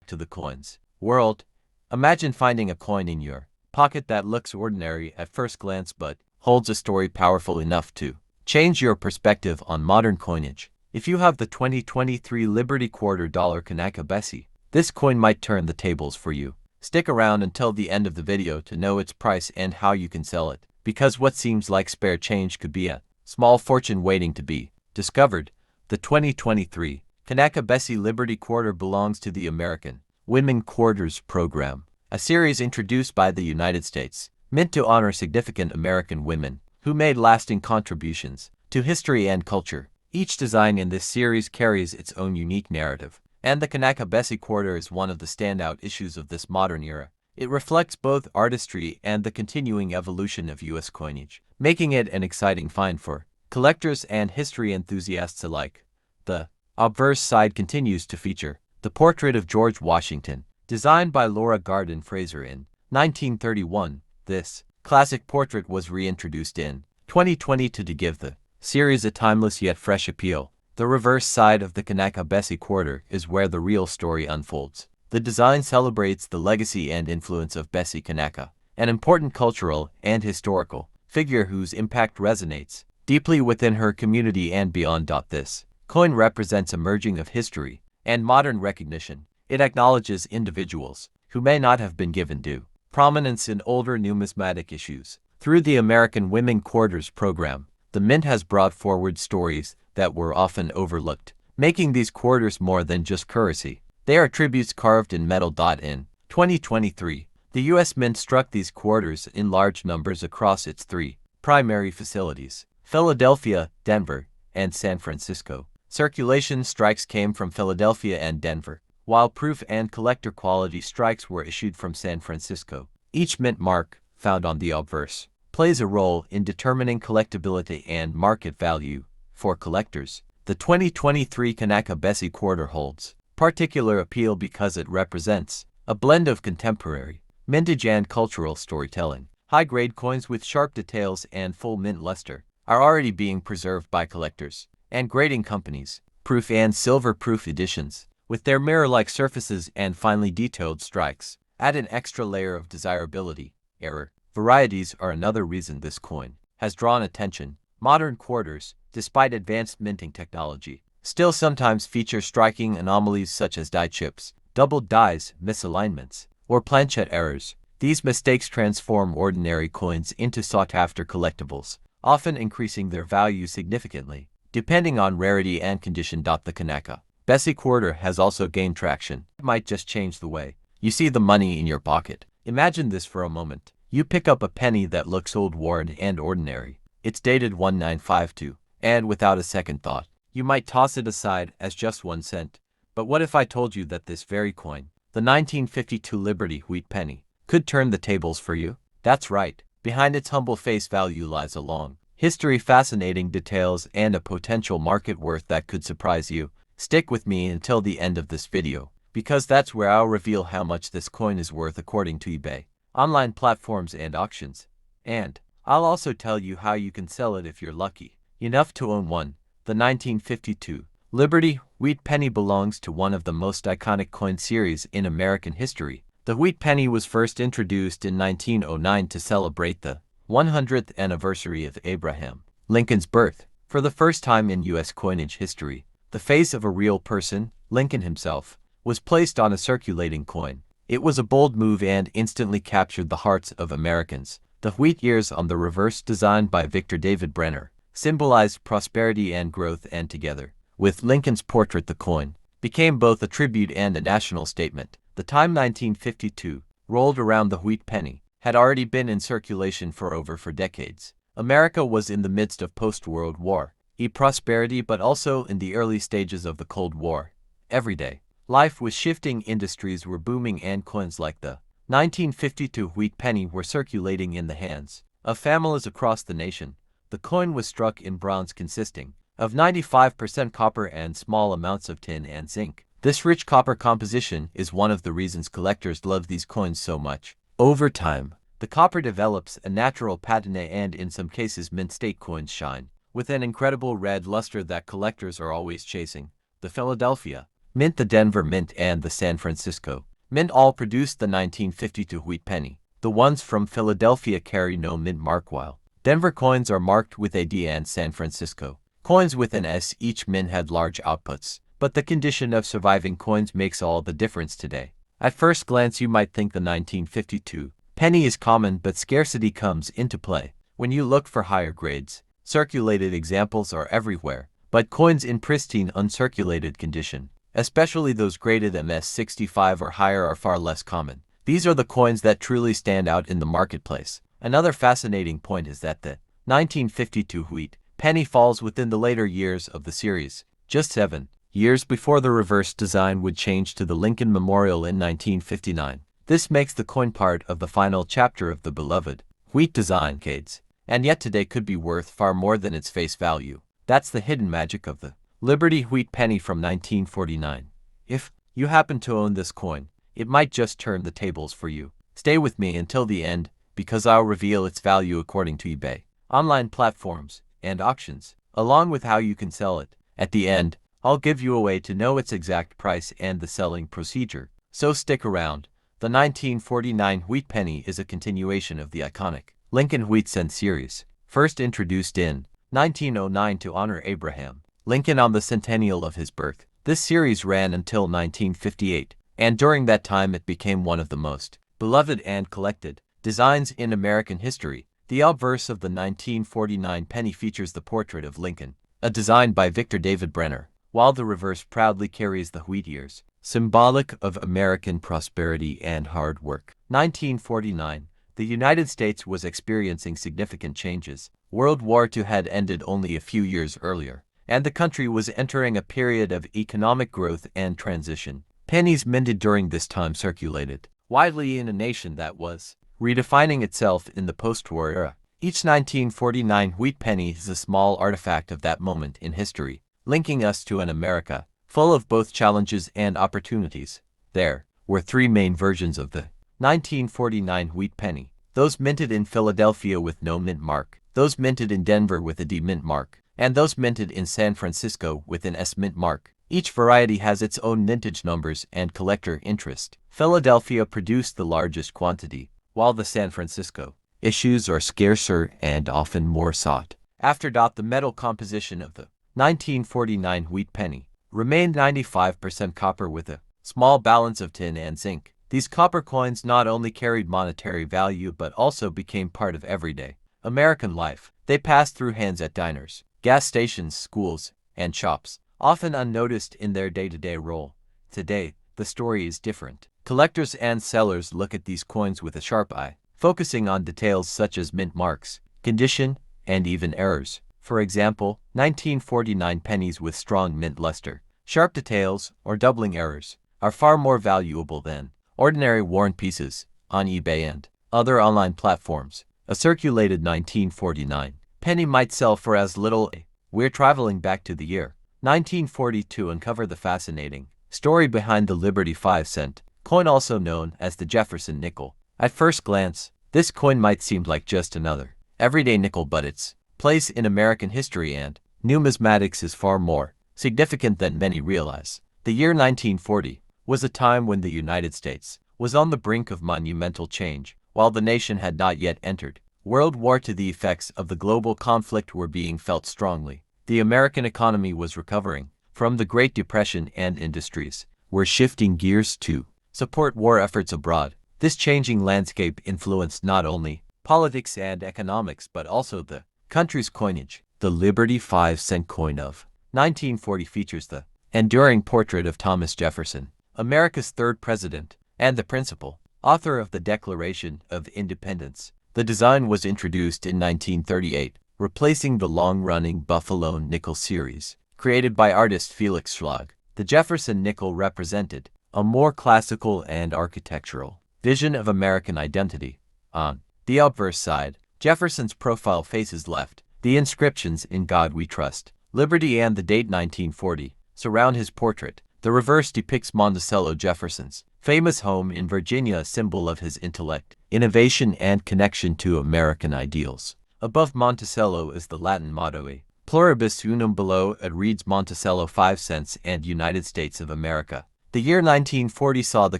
To the coins world, imagine finding a coin in your pocket that looks ordinary at first glance but holds a story powerful enough to change your perspective on modern coinage. If you have the 2023 Liberty $quarter Kanaka Bessie, this coin might turn the tables for you. Stick around until the end of the video to know its price and how you can sell it, because what seems like spare change could be a small fortune waiting to be discovered. The 2023 Kanaka Bessie Liberty Quarter belongs to the American Women Quarters Program, a series introduced by the United States, meant to honor significant American women who made lasting contributions to history and culture. Each design in this series carries its own unique narrative, and the Kanaka Bessie Quarter is one of the standout issues of this modern era. It reflects both artistry and the continuing evolution of U.S. coinage, making it an exciting find for collectors and history enthusiasts alike. The obverse side continues to feature the portrait of George Washington, designed by Laura Garden Fraser in 1931. This classic portrait was reintroduced in 2020 to give the series a timeless yet fresh appeal. The reverse side of the Kanaka Bessie Quarter is where the real story unfolds. The design celebrates the legacy and influence of Bessie Kanaka, an important cultural and historical figure whose impact resonates deeply within her community and beyond. This coin represents a merging of history and modern recognition. It acknowledges individuals who may not have been given due prominence in older numismatic issues. Through the American Women Quarters Program, the Mint has brought forward stories that were often overlooked, making these quarters more than just currency. They are tributes carved in metal. In 2023, the U.S. Mint struck these quarters in large numbers across its three primary facilities: Philadelphia, Denver, and San Francisco. Circulation strikes came from Philadelphia and Denver, while proof and collector quality strikes were issued from San Francisco. Each mint mark, found on the obverse, plays a role in determining collectability and market value for collectors. The 2023 Kanaka Bessie Quarter holds particular appeal because it represents a blend of contemporary, vintage and cultural storytelling. High-grade coins with sharp details and full mint luster are already being preserved by collectors and grading companies. Proof and silver-proof editions, with their mirror-like surfaces and finely detailed strikes, add an extra layer of desirability. Error varieties are another reason this coin has drawn attention. Modern quarters, despite advanced minting technology, still sometimes feature striking anomalies such as die chips, doubled dies, misalignments, or planchet errors. These mistakes transform ordinary coins into sought-after collectibles, often increasing their value significantly, depending on rarity and condition. The Kanaka Bessie Quarter has also gained traction. It might just change the way you see the money in your pocket. Imagine this for a moment. You pick up a penny that looks old, worn, and ordinary. It's dated 1952, and without a second thought, you might toss it aside as just 1 cent. But what if I told you that this very coin, the 1952 Liberty wheat penny, could turn the tables for you? That's right. Behind its humble face value lies a long history, fascinating details, and a potential market worth that could surprise you. Stick with me until the end of this video, because that's where I'll reveal how much this coin is worth according to eBay, online platforms, and auctions. And I'll also tell you how you can sell it if you're lucky enough to own one. The 1952 Liberty wheat penny belongs to one of the most iconic coin series in American history. The wheat penny was first introduced in 1909 to celebrate the 100th anniversary of Abraham Lincoln's birth. For the first time in U.S. coinage history, the face of a real person, Lincoln himself, was placed on a circulating coin. It was a bold move and instantly captured the hearts of Americans. The wheat ears on the reverse, designed by Victor David Brenner, symbolized prosperity and growth, and together with Lincoln's portrait, the coin became both a tribute and a national statement. The time 1952 rolled around, the wheat penny had already been in circulation for over 4 decades. America was in the midst of post-World War prosperity, but also in the early stages of the Cold War. Every day, life was shifting, industries were booming, and coins like the 1952 wheat penny were circulating in the hands of families across the nation. The coin was struck in bronze, consisting of 95% copper and small amounts of tin and zinc. This rich copper composition is one of the reasons collectors love these coins so much. Over time, the copper develops a natural patina, and in some cases mint state coins shine with an incredible red luster that collectors are always chasing. The Philadelphia Mint, the Denver Mint, and the San Francisco Mint all produced the 1952 wheat penny. The ones from Philadelphia carry no mint mark, while Denver coins are marked with a D, and San Francisco coins with an S. Each mint had large outputs, but the condition of surviving coins makes all the difference today. At first glance you might think the 1952 penny is common, but scarcity comes into play. When you look for higher grades, circulated examples are everywhere, but coins in pristine uncirculated condition, especially those graded MS65 or higher, are far less common. These are the coins that truly stand out in the marketplace. Another fascinating point is that the 1952 wheat penny falls within the later years of the series, just 7 years before the reverse design would change to the Lincoln Memorial in 1959. This makes the coin part of the final chapter of the beloved wheat design decades, and yet today could be worth far more than its face value. That's the hidden magic of the Liberty wheat penny from 1949. If you happen to own this coin, it might just turn the tables for you. Stay with me until the end, because I'll reveal its value according to eBay, online platforms, and auctions, along with how you can sell it. At the end, I'll give you a way to know its exact price and the selling procedure. So stick around. The 1949 wheat penny is a continuation of the iconic Lincoln Wheat Cent series, first introduced in 1909 to honor Abraham Lincoln on the centennial of his birth. This series ran until 1958, and during that time it became one of the most beloved and collected designs in American history. The obverse of the 1949 penny features the portrait of Lincoln, a design by Victor David Brenner, while the reverse proudly carries the wheat ears, symbolic of American prosperity and hard work. 1949. The United States was experiencing significant changes. World War II had ended only a few years earlier, and the country was entering a period of economic growth and transition. Pennies minted during this time circulated widely in a nation that was redefining itself in the post-war era. Each 1949 wheat penny is a small artifact of that moment in history, linking us to an America full of both challenges and opportunities. There were 3 main versions of the 1949 wheat penny: those minted in Philadelphia with no mint mark, those minted in Denver with a D mint mark, and those minted in San Francisco with an S mint mark. Each variety has its own mintage numbers and collector interest. Philadelphia produced the largest quantity, while the San Francisco issues are scarcer and often more sought after. The metal composition of the 1949 wheat penny remained 95% copper with a small balance of tin and zinc. These copper coins not only carried monetary value but also became part of everyday American life. They passed through hands at diners, gas stations, schools, and shops, often unnoticed in their day-to-day role. Today, the story is different. Collectors and sellers look at these coins with a sharp eye, focusing on details such as mint marks, condition, and even errors. For example, 1949 pennies with strong mint luster, sharp details, or doubling errors are far more valuable than ordinary worn pieces. On eBay and other online platforms, a circulated 1949 penny might sell for as little. We're traveling back to the year 1940 to uncover the fascinating story behind the Liberty 5-cent coin, also known as the Jefferson nickel. At first glance, this coin might seem like just another everyday nickel, but its place in American history and numismatics is far more significant than many realize. The year 1940 was a time when the United States was on the brink of monumental change. While the nation had not yet entered World War II, the effects of the global conflict were being felt strongly. The American economy was recovering from the Great Depression, and industries were shifting gears to support war efforts abroad. This changing landscape influenced not only politics and economics but also the country's coinage. The Liberty 5-cent coin of 1940 features the enduring portrait of Thomas Jefferson, America's 3rd president and the principal author of the Declaration of Independence. The design was introduced in 1938, replacing the long-running Buffalo nickel series, created by artist Felix Schlag. The Jefferson nickel represented a more classical and architectural vision of American identity. On the obverse side, Jefferson's profile faces left. The inscriptions "In God We Trust," "Liberty," and the date 1940 surround his portrait. The reverse depicts Monticello Jefferson's famous home in Virginia, a symbol of his intellect, innovation, and connection to American ideals. Above Monticello is the Latin motto, "A Pluribus unum below it reads Monticello 5 cents and United States of America. The year 1940 saw the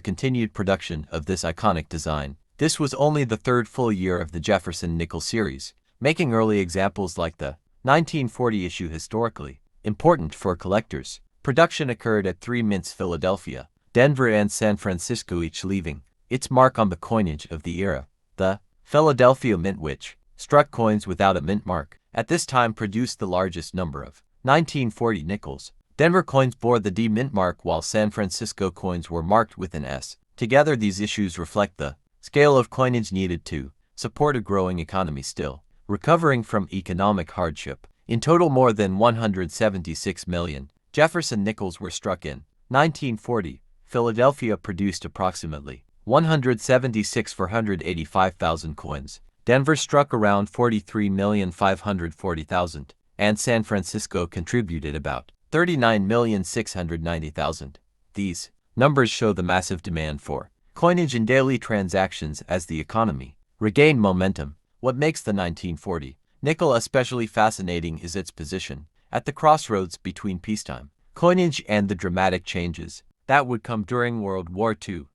continued production of this iconic design. This was only the third full year of the Jefferson nickel series, making early examples like the 1940 issue historically important for collectors. Production occurred at 3 mints: Philadelphia, Denver, and San Francisco, each leaving its mark on the coinage of the era. The Philadelphia Mint, which struck coins without a mint mark, at this time produced the largest number of 1940 nickels. Denver coins bore the D mint mark, while San Francisco coins were marked with an S. Together, these issues reflect the scale of coinage needed to support a growing economy still recovering from economic hardship. In total, more than 176 million Jefferson nickels were struck in 1940. Philadelphia produced approximately 176,485,000 coins. Denver struck around 43,540,000, and San Francisco contributed about 39,690,000. These numbers show the massive demand for coinage in daily transactions as the economy regained momentum. What makes the 1940 nickel especially fascinating is its position at the crossroads between peacetime coinage and the dramatic changes that would come during World War II.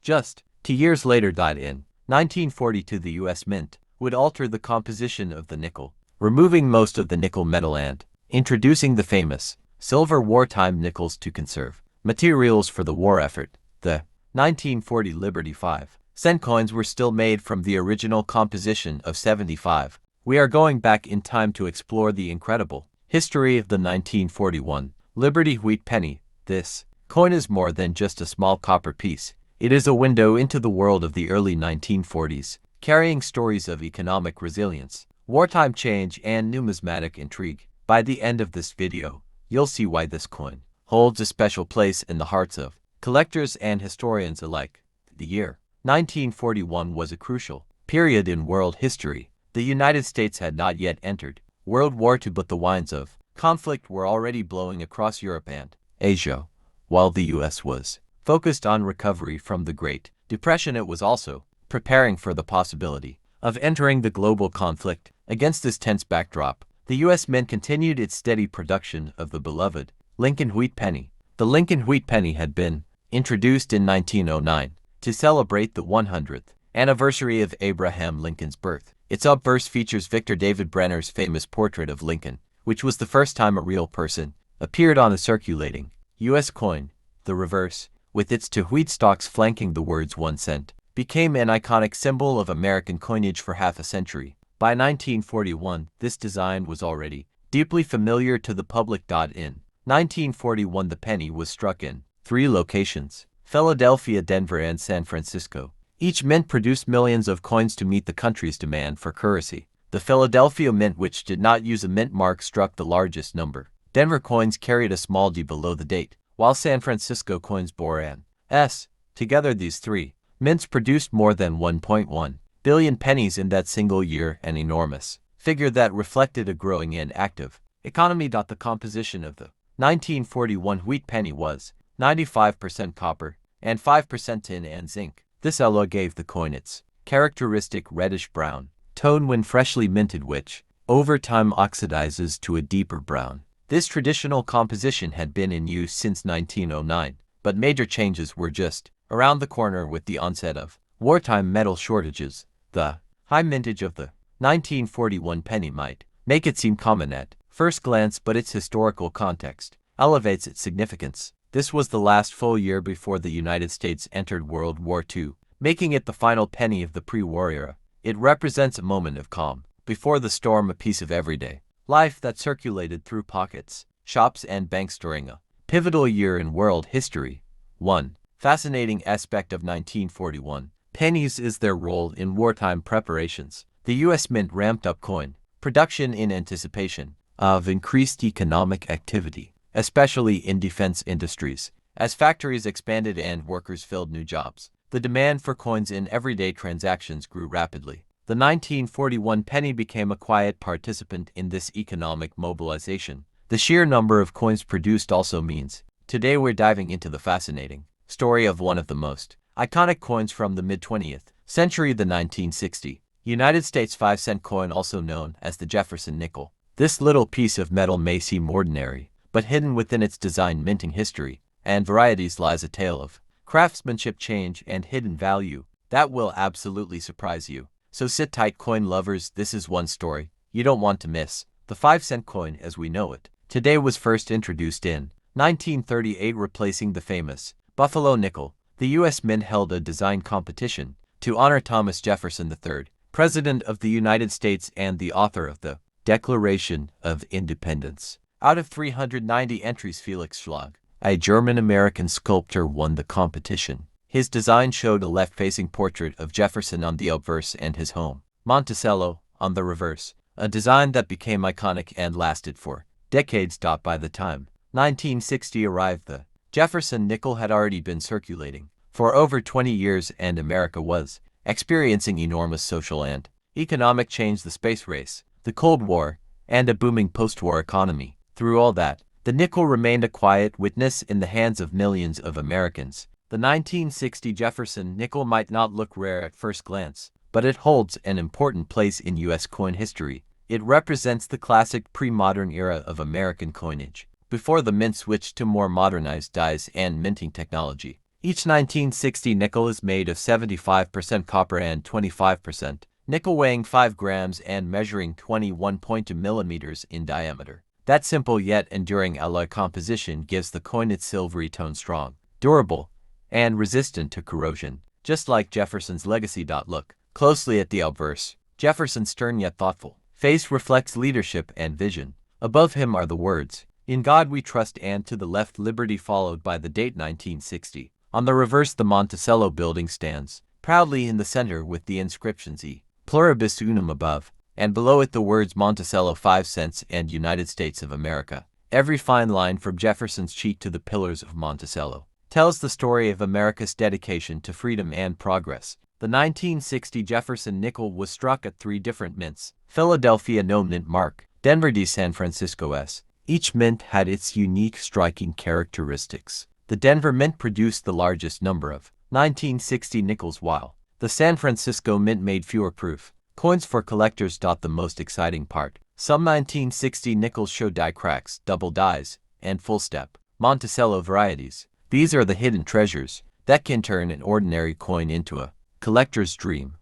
Just 2 years later, in 1942, the U.S. Mint would alter the composition of the nickel, removing most of the nickel metal and introducing the famous silver wartime nickels to conserve materials for the war effort. The 1940 Liberty 5-cent coins were still made from the original composition of 75. We are going back in time to explore the incredible history of the 1941 Liberty wheat penny. This coin is more than just a small copper piece. It is a window into the world of the early 1940s, carrying stories of economic resilience, wartime change, and numismatic intrigue. By the end of this video, you'll see why this coin holds a special place in the hearts of collectors and historians alike. The year 1941 was a crucial period in world history. The United States had not yet entered World War II, but the winds of conflict were already blowing across Europe and Asia. While the U.S. was focused on recovery from the Great Depression, it was also preparing for the possibility of entering the global conflict. Against this tense backdrop, the U.S. Mint continued its steady production of the beloved Lincoln wheat penny. The Lincoln wheat penny had been introduced in 1909 to celebrate the 100th anniversary of Abraham Lincoln's birth. Its obverse features Victor David Brenner's famous portrait of Lincoln, which was the first time a real person appeared on a circulating U.S. coin. The reverse, with its 2 wheat stalks flanking the words 1 cent, became an iconic symbol of American coinage for half a century. By 1941, this design was already deeply familiar to the public. In 1941, the penny was struck in 3 locations: Philadelphia, Denver, and San Francisco. Each mint produced millions of coins to meet the country's demand for currency. The Philadelphia Mint, which did not use a mint mark, struck the largest number. Denver coins carried a small D below the date, while San Francisco coins bore an S. Together, these 3 mints produced more than 1.1 billion pennies in that single year, an enormous figure that reflected a growing and active economy. The composition of the 1941 wheat penny was 95% copper and 5% tin and zinc. This alloy gave the coin its characteristic reddish-brown tone when freshly minted, which over time oxidizes to a deeper brown. This traditional composition had been in use since 1909, but major changes were just around the corner with the onset of wartime metal shortages. The high mintage of the 1941 penny might make it seem common at first glance, but its historical context elevates its significance. This was the last full year before the United States entered World War II, making it the final penny of the pre-war era. It represents a moment of calm before the storm, a piece of everyday life that circulated through pockets, shops, and banks during a pivotal year in world history. One fascinating aspect of 1941 pennies is their role in wartime preparations. The U.S. Mint ramped up coin production in anticipation of increased economic activity, especially in defense industries. As factories expanded and workers filled new jobs, the demand for coins in everyday transactions grew rapidly. The 1941 penny became a quiet participant in this economic mobilization. The sheer number of coins produced also means today we're diving into the fascinating story of one of the most iconic coins from the mid-20th century, the 1960 United States 5-cent coin, also known as the Jefferson nickel. This little piece of metal may seem ordinary, but hidden within its design, minting history, and varieties lies a tale of craftsmanship, change, and hidden value that will absolutely surprise you. So sit tight, coin lovers, this is one story you don't want to miss. The 5-cent coin as we know it today was first introduced in 1938, replacing the famous Buffalo nickel. The U.S. Mint held a design competition to honor Thomas Jefferson III, President of the United States and the author of the Declaration of Independence. Out of 390 entries, Felix Schlag, a German-American sculptor, won the competition. His design showed a left-facing portrait of Jefferson on the obverse and his home, Monticello, on the reverse, a design that became iconic and lasted for decades. By the time 1960 arrived, the Jefferson nickel had already been circulating for over 20 years, and America was experiencing enormous social and economic change, the space race, the Cold War, and a booming post-war economy. Through all that, the nickel remained a quiet witness in the hands of millions of Americans. The 1960 Jefferson nickel might not look rare at first glance, but it holds an important place in U.S. coin history. It represents the classic pre-modern era of American coinage, before the mint switched to more modernized dies and minting technology. Each 1960 nickel is made of 75% copper and 25% nickel, weighing 5 grams and measuring 21.2 millimeters in diameter. That simple yet enduring alloy composition gives the coin its silvery tone, strong, durable, and resistant to corrosion, just like Jefferson's legacy. Look closely at the obverse. Jefferson's stern yet thoughtful face reflects leadership and vision. Above him are the words, "In God we trust," and to the left, liberty, followed by the date 1960. On the reverse, the Monticello building stands proudly in the center with the inscriptions E Pluribus Unum above, and below it the words Monticello 5 cents and United States of America. Every fine line from Jefferson's cheek to the pillars of Monticello tells the story of America's dedication to freedom and progress. The 1960 Jefferson nickel was struck at 3 different mints: Philadelphia No Mint Mark, Denver D, San Francisco S. Each mint had its unique, striking characteristics. The Denver Mint produced the largest number of 1960 nickels, while the San Francisco Mint made fewer proof coins for collectors. The most exciting part: some 1960 nickels show die cracks, double dies, and full step Monticello varieties. These are the hidden treasures that can turn an ordinary coin into a collector's dream.